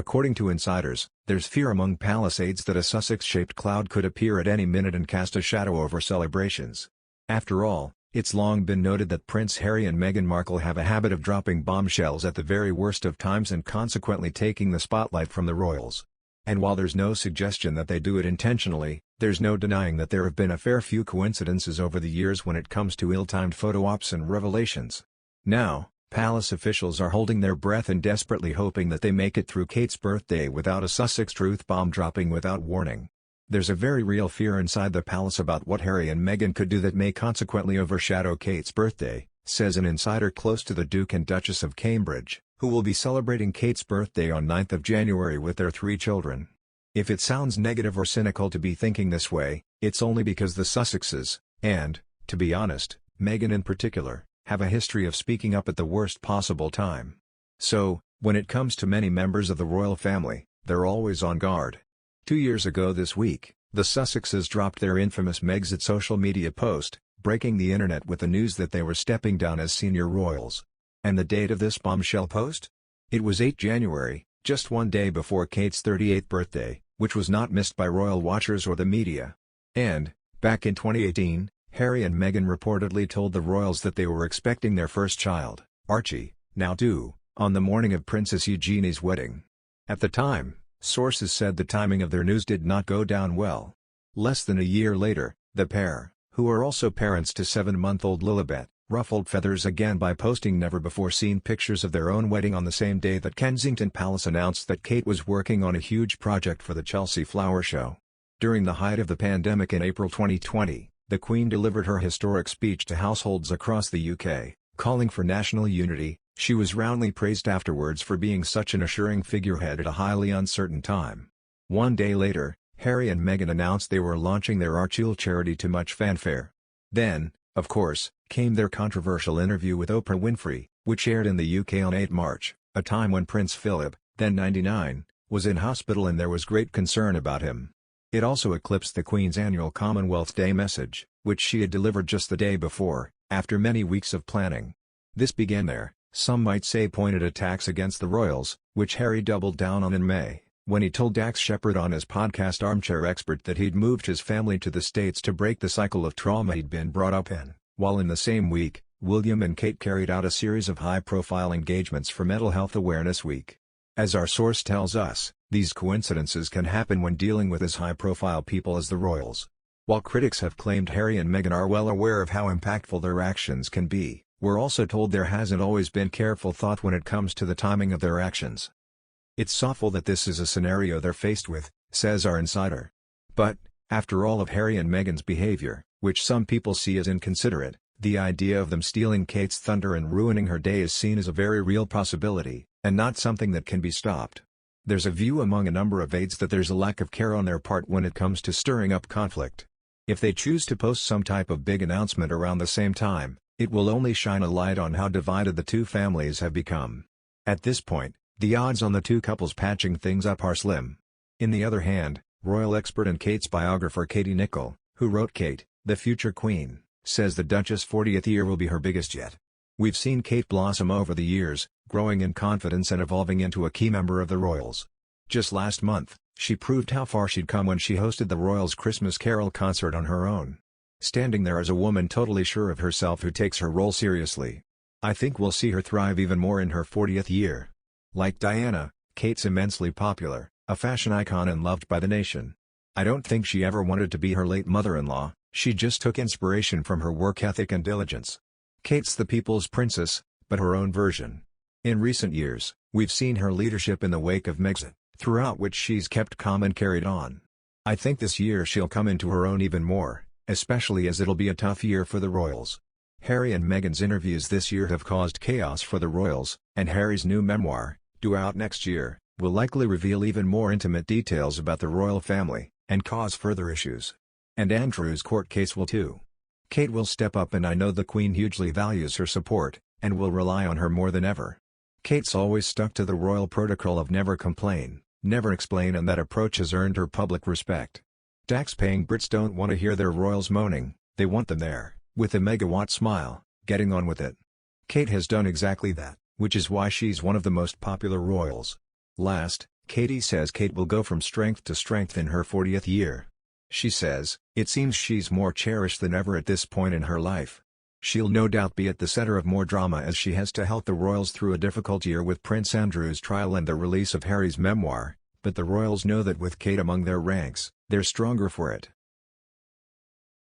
According to insiders, there's fear among palace aides that a Sussex-shaped cloud could appear at any minute and cast a shadow over celebrations. After all, it's long been noted that Prince Harry and Meghan Markle have a habit of dropping bombshells at the very worst of times and consequently taking the spotlight from the royals. And while there's no suggestion that they do it intentionally, there's no denying that there have been a fair few coincidences over the years when it comes to ill-timed photo ops and revelations. Now, palace officials are holding their breath and desperately hoping that they make it through Kate's birthday without a Sussex truth bomb dropping without warning. There's a very real fear inside the palace about what Harry and Meghan could do that may consequently overshadow Kate's birthday, says an insider close to the Duke and Duchess of Cambridge, who will be celebrating Kate's birthday on 9th of January with their 3 children. If it sounds negative or cynical to be thinking this way, it's only because the Sussexes, and, to be honest, Meghan in particular, have a history of speaking up at the worst possible time. So, when it comes to many members of the royal family, they're always on guard. 2 years ago this week, the Sussexes dropped their infamous Megxit social media post, breaking the internet with the news that they were stepping down as senior royals. And the date of this bombshell post? It was 8 January, just one day before Kate's 38th birthday, which was not missed by royal watchers or the media. And, back in 2018, Harry and Meghan reportedly told the royals that they were expecting their first child, Archie, now 2, on the morning of Princess Eugenie's wedding. At the time, sources said the timing of their news did not go down well. Less than a year later, the pair, who are also parents to 7-month-old Lilibet, ruffled feathers again by posting never-before-seen pictures of their own wedding on the same day that Kensington Palace announced that Kate was working on a huge project for the Chelsea Flower Show. During the height of the pandemic in April 2020, the Queen delivered her historic speech to households across the UK, calling for national unity. She was roundly praised afterwards for being such an assuring figurehead at a highly uncertain time. One day later, Harry and Meghan announced they were launching their Archie charity to much fanfare. Then, of course, came their controversial interview with Oprah Winfrey, which aired in the UK on 8 March, a time when Prince Philip, then 99, was in hospital and there was great concern about him. It also eclipsed the Queen's annual Commonwealth Day message, which she had delivered just the day before, after many weeks of planning. This began their, some might say, pointed attacks against the royals, which Harry doubled down on in May, when he told Dax Shepard on his podcast Armchair Expert that he'd moved his family to the States to break the cycle of trauma he'd been brought up in, while in the same week, William and Kate carried out a series of high-profile engagements for Mental Health Awareness Week. As our source tells us, these coincidences can happen when dealing with as high-profile people as the royals. While critics have claimed Harry and Meghan are well aware of how impactful their actions can be, we're also told there hasn't always been careful thought when it comes to the timing of their actions. It's awful that this is a scenario they're faced with, says our insider. But, after all of Harry and Meghan's behavior, which some people see as inconsiderate, the idea of them stealing Kate's thunder and ruining her day is seen as a very real possibility, and not something that can be stopped. There's a view among a number of aides that there's a lack of care on their part when it comes to stirring up conflict. If they choose to post some type of big announcement around the same time, it will only shine a light on how divided the two families have become. At this point, the odds on the two couples patching things up are slim. In the other hand, royal expert and Kate's biographer Katie Nicholl, who wrote Kate, the Future Queen, says the Duchess' 40th year will be her biggest yet. We've seen Kate blossom over the years, growing in confidence and evolving into a key member of the royals. Just last month, she proved how far she'd come when she hosted the royals' Christmas Carol concert on her own. Standing there as a woman totally sure of herself who takes her role seriously. I think we'll see her thrive even more in her 40th year. Like Diana, Kate's immensely popular, a fashion icon and loved by the nation. I don't think she ever wanted to be her late mother-in-law, she just took inspiration from her work ethic and diligence. Kate's the people's princess, but her own version. In recent years, we've seen her leadership in the wake of Megxit, throughout which she's kept calm and carried on. I think this year she'll come into her own even more, especially as it'll be a tough year for the royals. Harry and Meghan's interviews this year have caused chaos for the royals, and Harry's new memoir, due out next year, will likely reveal even more intimate details about the royal family, and cause further issues. And Andrew's court case will too. Kate will step up, and I know the Queen hugely values her support, and will rely on her more than ever. Kate's always stuck to the royal protocol of never complain, never explain, and that approach has earned her public respect. Tax-paying Brits don't want to hear their royals moaning, they want them there, with a megawatt smile, getting on with it. Kate has done exactly that, which is why she's one of the most popular royals. Last, Katie says Kate will go from strength to strength in her 40th year. She says, "It seems she's more cherished than ever at this point in her life. She'll no doubt be at the center of more drama as she has to help the royals through a difficult year with Prince Andrew's trial and the release of Harry's memoir, but the royals know that with Kate among their ranks, they're stronger for it."